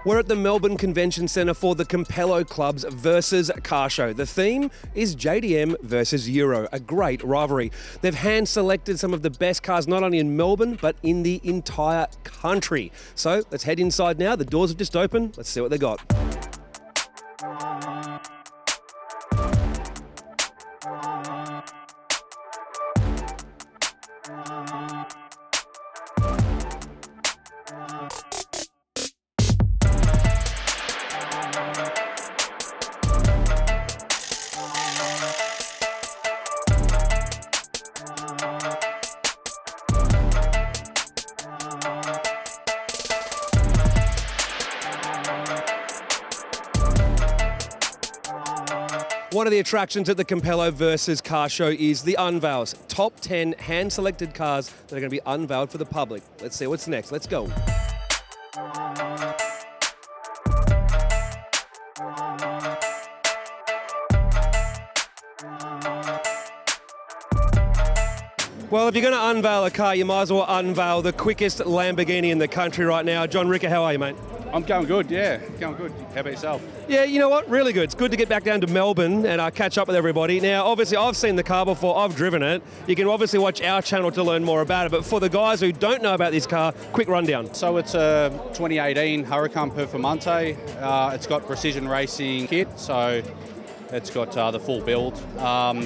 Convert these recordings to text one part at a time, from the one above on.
We're at the Melbourne Convention Centre for the Compello Club's versus car show. The theme is JDM versus Euro, a great rivalry. They've hand-selected some of the best cars not only in Melbourne, but in the entire country. So let's head inside now. The doors have just opened. Let's see what they got. One of the attractions at the Compello versus car show is the unveils. Top 10 hand-selected cars that are going to be unveiled for the public. Let's see what's next. Let's go. Well, if you're going to unveil a car, you might as well unveil the quickest Lamborghini in the country right now. John Ricker, how are you, mate? I'm going good, yeah. Going good. How about yourself? Yeah, you know what? Really good. It's good to get back down to Melbourne and catch up with everybody. Now, obviously, I've seen the car before. I've driven it. You can obviously watch our channel to learn more about it. But for the guys who don't know about this car, quick rundown. So it's a 2018 Huracan Performante. It's got precision racing kit, so it's got the full build,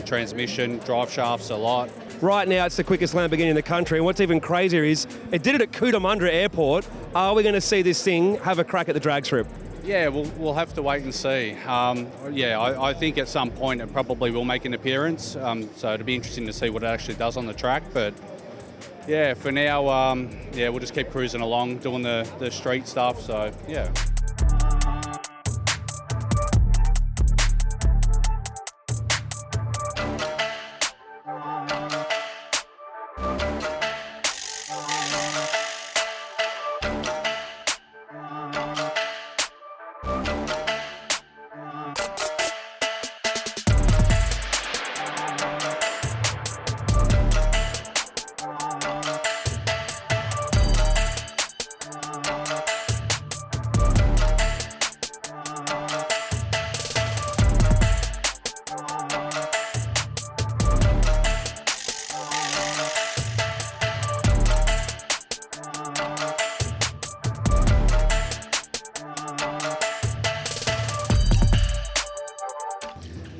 transmission, drive shafts, a lot. Right now, it's the quickest Lamborghini in the country. And what's even crazier is it did it at Cootamundra Airport. Are we going to see this thing have a crack at the drag strip? Yeah, we'll have to wait and see. I think at some point it probably will make an appearance. So it'll be interesting to see what it actually does on the track. But yeah, for now, we'll just keep cruising along, doing the street stuff. So yeah.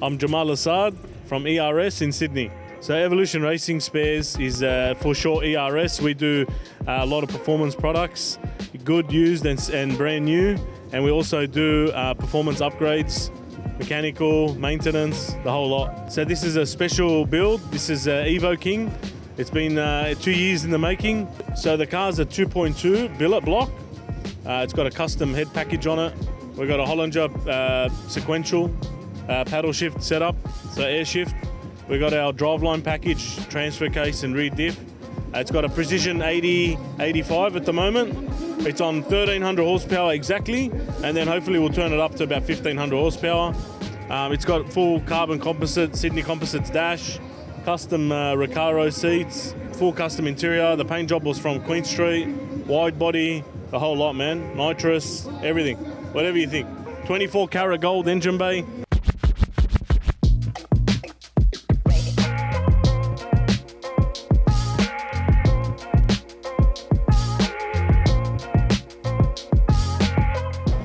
I'm Jamal Assad from ERS in Sydney. So Evolution Racing Spares is for short ERS. We do a lot of performance products, good, used and brand new. And we also do performance upgrades, mechanical, maintenance, the whole lot. So this is a special build. This is Evo King. It's been 2 years in the making. So the car's a 2.2 billet block. It's got a custom head package on it. We've got a Hollinger sequential paddle shift setup, so air shift. We've got our driveline package, transfer case and rear diff. It's got a precision 80-85 at the moment. It's on 1300 horsepower exactly, and then hopefully we'll turn it up to about 1500 horsepower. It's got full carbon composite, Sydney Composites dash, custom Recaro seats, full custom interior. The paint job was from Queen Street, wide body, the whole lot, man. Nitrous, everything, whatever you think. 24 karat gold engine bay.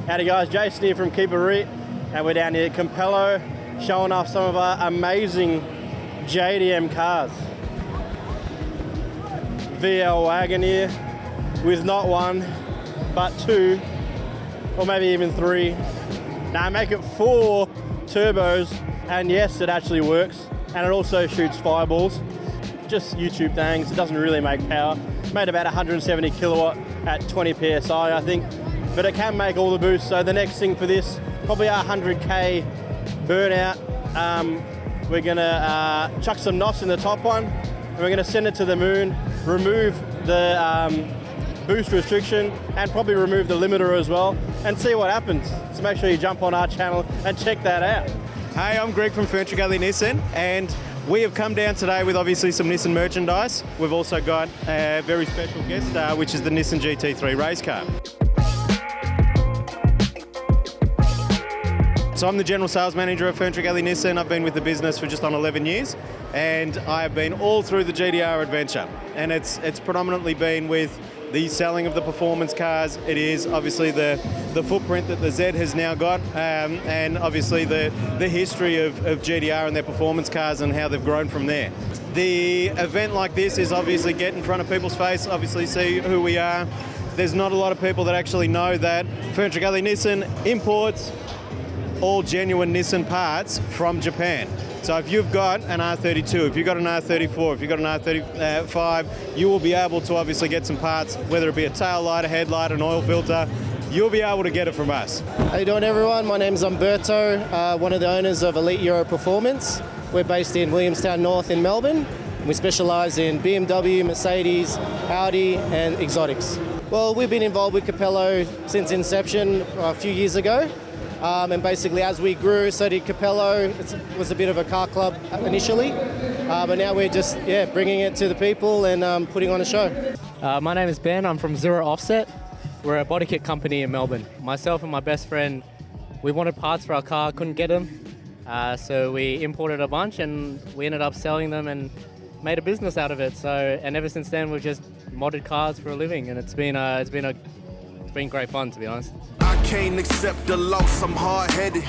Howdy guys, Jason here from Keeperee, and we're down here at Compello showing off some of our amazing JDM cars. VL wagon here with not one, but two, or maybe even three. Now make it 4 turbos, and yes, it actually works, and it also shoots fireballs. Just YouTube things, it doesn't really make power. Made about 170 kilowatt at 20 PSI, I think. But it can make all the boost, so the next thing for this, probably our 100K burnout. We're gonna chuck some NOS in the top one, and we're gonna send it to the moon, remove the boost restriction, and probably remove the limiter as well, and see what happens. So make sure you jump on our channel and check that out. Hey, I'm Greg from Furniture Gully Nissan, and we have come down today with obviously some Nissan merchandise. We've also got a very special guest star, which is the Nissan GT3 race car. So I'm the General Sales Manager of Furniture Galley Nissan. I've been with the business for just on 11 years, and I've been all through the GT-R adventure. And it's predominantly been with the selling of the performance cars. It is obviously the footprint that the Z has now got, and obviously the history of GT-R and their performance cars and how they've grown from there. The event like this is obviously get in front of people's face, obviously see who we are. There's not a lot of people that actually know that Furniture Galley Nissan imports all genuine Nissan parts from Japan. So if you've got an R32, if you've got an R34, if you've got an R35, you will be able to obviously get some parts, whether it be a tail light, a headlight, an oil filter, you'll be able to get it from us. How you doing, everyone? My name's Umberto, one of the owners of Elite Euro Performance. We're based in Williamstown North in Melbourne. We specialise in BMW, Mercedes, Audi and exotics. Well, we've been involved with Compello since inception a few years ago. And basically as we grew, so did Compello. It was a bit of a car club initially, but now we're just bringing it to the people and putting on a show. My name is Ben, I'm from Zero Offset. We're a body kit company in Melbourne. Myself and my best friend, we wanted parts for our car, couldn't get them. So we imported a bunch and we ended up selling them and made a business out of it. And ever since then we've just modded cars for a living, and it's been great fun, to be honest. I can't accept the loss, I'm hard-headed.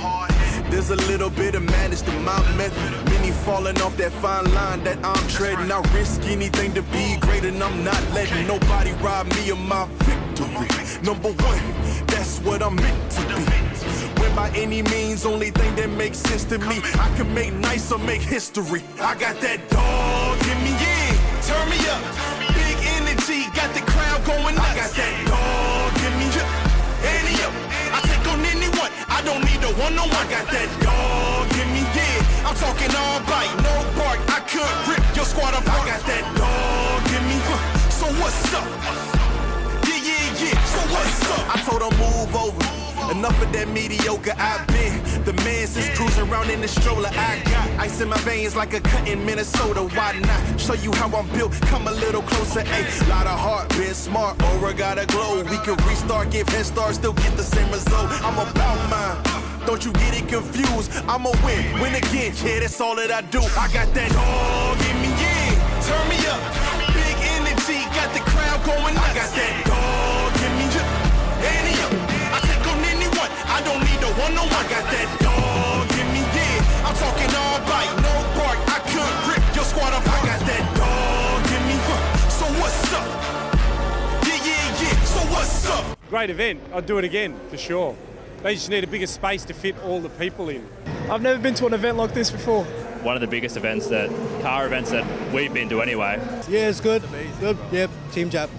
There's a little bit of madness to my method. Many falling off that fine line that I'm treading. I risk anything to be great, and I'm not letting nobody rob me of my victory. Number one, that's what I'm meant to be. When by any means, only thing that makes sense to me, I can make nice or make history. I got that dog in me, yeah, turn me up. Big energy, got the crowd going nuts. I got that dog in me, any up. I take on anyone, I don't need a one-on-one. I got that dog in me, yeah. I'm talking all bite, no bark. I could rip your squad apart. I got that dog in me, so what's up? Yeah, so what's up? I told her move over. Enough of that mediocre, I've been the man since cruising around in the stroller. I got ice in my veins like a cut in Minnesota. Why not show you how I'm built? Come a little closer, ayy. Lot of heart, been smart, aura got a glow. We can restart, give head start, still get the same result. I'm about mine, don't you get it confused. I'ma win again, yeah, that's all that I do. I got that dog in me, yeah, turn me up. Big energy, got the crowd going nuts. I got that dog in me, any up. I don't need a one-on-one. I got that dog in me, yeah. I'm talking all bite, no bark. I could rip your squad apart. I got that dog in me, so what's up? Yeah, so what's up? Great event. I'd do it again, for sure. They just need a bigger space to fit all the people in. I've never been to an event like this before. One of the biggest car events that we've been to anyway. Yeah, it's good. Good, yep. Team Jap.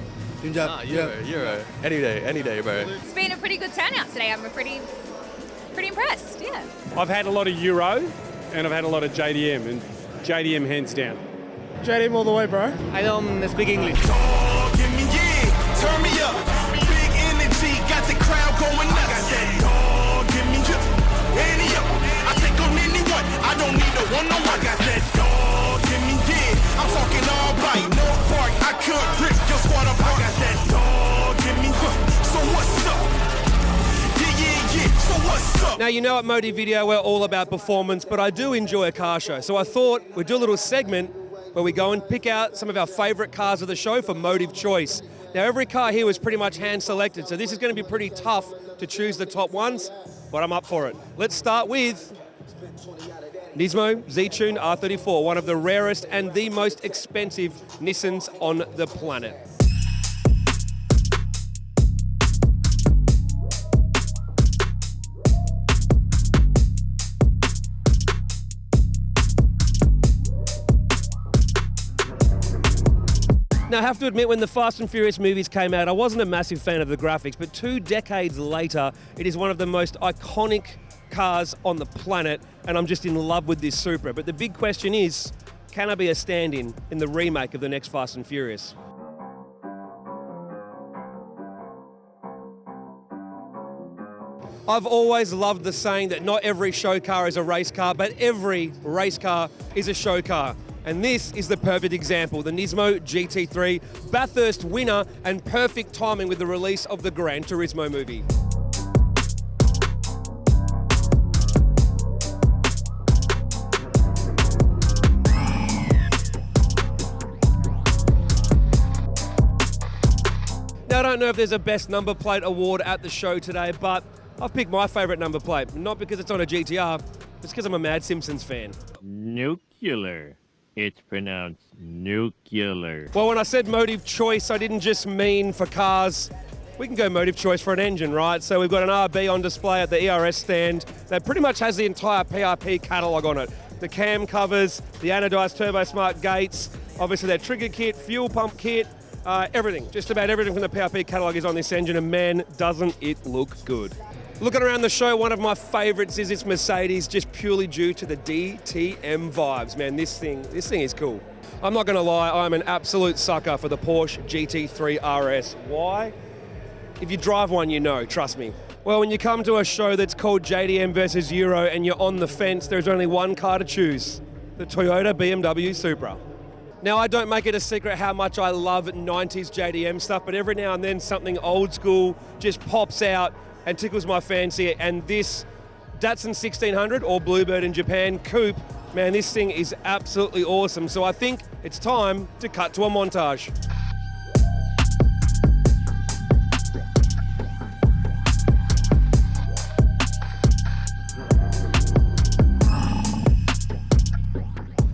Euro. Any day, bro. It's been a pretty good turnout today. I'm pretty impressed, yeah. I've had a lot of Euro and I've had a lot of JDM, and JDM hands down. JDM all the way, bro. I don't speak English. Dog in me, yeah, turn me up. Big energy, got the crowd going nuts. I got that dog in me, any up. I take on anyone, I don't need a one-on-one. I got that dog in me, yeah. I'm talking all bite, no bark. I could rip your squad apart. I got that dog in me, so what's up? Yeah, so what's up? Now, you know at Modi Video we're all about performance, but I do enjoy a car show. So I thought we'd do a little segment where we go and pick out some of our favourite cars of the show for Motive Choice. Now, every car here was pretty much hand-selected, so this is going to be pretty tough to choose the top ones, but I'm up for it. Let's start with Nismo Z-Tune R34, one of the rarest and the most expensive Nissans on the planet. Now, I have to admit, when the Fast and Furious movies came out, I wasn't a massive fan of the graphics, but 2 decades later, it is one of the most iconic cars on the planet, and I'm just in love with this Supra. But the big question is, can I be a stand-in in the remake of the next Fast and Furious? I've always loved the saying that not every show car is a race car, but every race car is a show car. And this is the perfect example, the Nismo GT3, Bathurst winner and perfect timing with the release of the Gran Turismo movie. Now, I don't know if there's a best number plate award at the show today, but I've picked my favourite number plate. Not because it's on a GTR, it's because I'm a Mad Simpsons fan. Nuclear. It's pronounced nuclear. Well, when I said motive choice, I didn't just mean for cars. We can go motive choice for an engine, right? So we've got an RB on display at the ERS stand that pretty much has the entire PRP catalogue on it. The cam covers, the anodized turbo smart gates, obviously their trigger kit, fuel pump kit, everything. Just about everything from the PRP catalogue is on this engine, and man, doesn't it look good. Looking around the show, one of my favourites is this Mercedes, just purely due to the DTM vibes. Man, this thing is cool. I'm not going to lie, I'm an absolute sucker for the Porsche GT3 RS. Why? If you drive one, you know, trust me. Well, when you come to a show that's called JDM versus Euro and you're on the fence, there's only one car to choose, the Toyota BMW Supra. Now, I don't make it a secret how much I love 90s JDM stuff, but every now and then something old school just pops out and tickles my fancy, and this Datsun 1600, or Bluebird in Japan, coupe, man, this thing is absolutely awesome. So I think it's time to cut to a montage.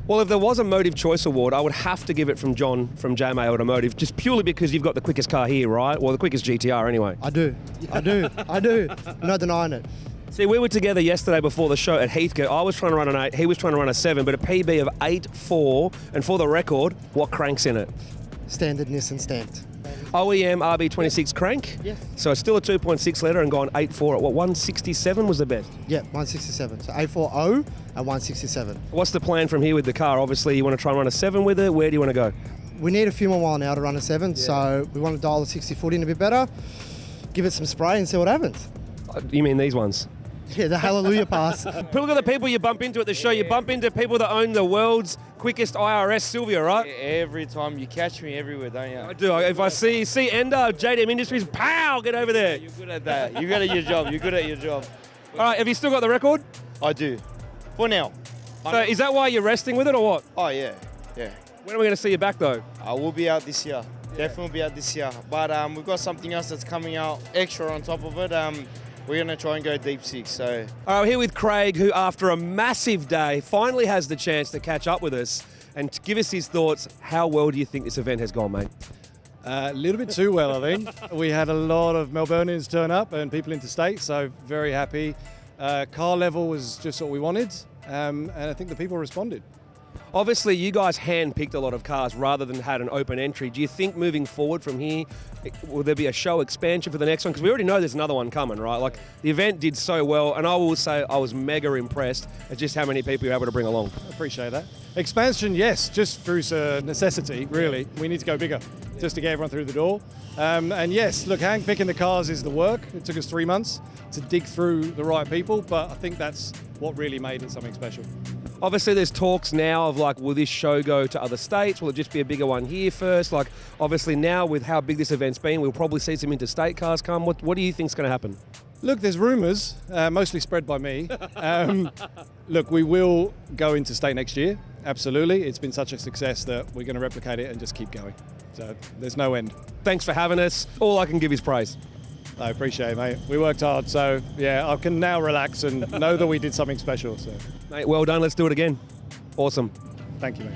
Well, if there was a Motive Choice Award, I would have to give it from John from JMA Automotive, just purely because you've got the quickest car here, right? Well, the quickest GTR anyway. I do. No denying it. See, we were together yesterday before the show at Heathcote. I was trying to run an 8, he was trying to run a 7, but a PB of 8.4, and for the record, what crank's in it? Standard Nissan stamped. OEM RB26 crank? Yes. So it's still a 2.6 litre and gone 8.4 at what, 167 was the best? Yeah, 167. So 840 and 167. What's the plan from here with the car? Obviously, you want to try and run a 7 with it. Where do you want to go? We need a few more while now to run a 7, so we want to dial the 60-foot in a bit better, give it some spray and see what happens. You mean these ones? Yeah, the Hallelujah pass. Look at the people you bump into at the show. You bump into people that own the world's quickest IRS Sylvia, right? Every time you catch me everywhere, don't you? I do. If I see Ender, JDM Industries, pow, get over there. You're good at that. You're good at your job. You're good at your job. All right, have you still got the record? I do. For now. So is that why you're resting with it or what? Oh, yeah. Yeah. When are we going to see you back, though? I will be out this year. Definitely be out this year. But we've got something else that's coming out extra on top of it. We're going to try and go deep 6. So. All right, we're here with Craig, who after a massive day finally has the chance to catch up with us and to give us his thoughts. How well do you think this event has gone, mate? A little bit too well, I think. We had a lot of Melbournians turn up and people interstate, so very happy. Car level was just what we wanted, and I think the people responded. Obviously, you guys hand-picked a lot of cars rather than had an open entry. Do you think moving forward from here, will there be a show expansion for the next one? Because we already know there's another one coming, right? Like, the event did so well, and I will say I was mega impressed at just how many people you were able to bring along. I appreciate that. Expansion, yes, just through necessity, really. We need to go bigger just to get everyone through the door. And yes, look, hand-picking the cars is the work. It took us 3 months to dig through the right people, but I think that's what really made it something special. Obviously, there's talks now of like, will this show go to other states? Will it just be a bigger one here first? Like, obviously now with how big this event's been, we'll probably see some interstate cars come. What do you think's going to happen? Look, there's rumours, mostly spread by me. Look, we will go interstate next year, absolutely. It's been such a success that we're going to replicate it and just keep going. So there's no end. Thanks for having us. All I can give is praise. I appreciate it, mate. We worked hard, so yeah, I can now relax and know that we did something special. So, mate, well done. Let's do it again. Awesome. Thank you, mate.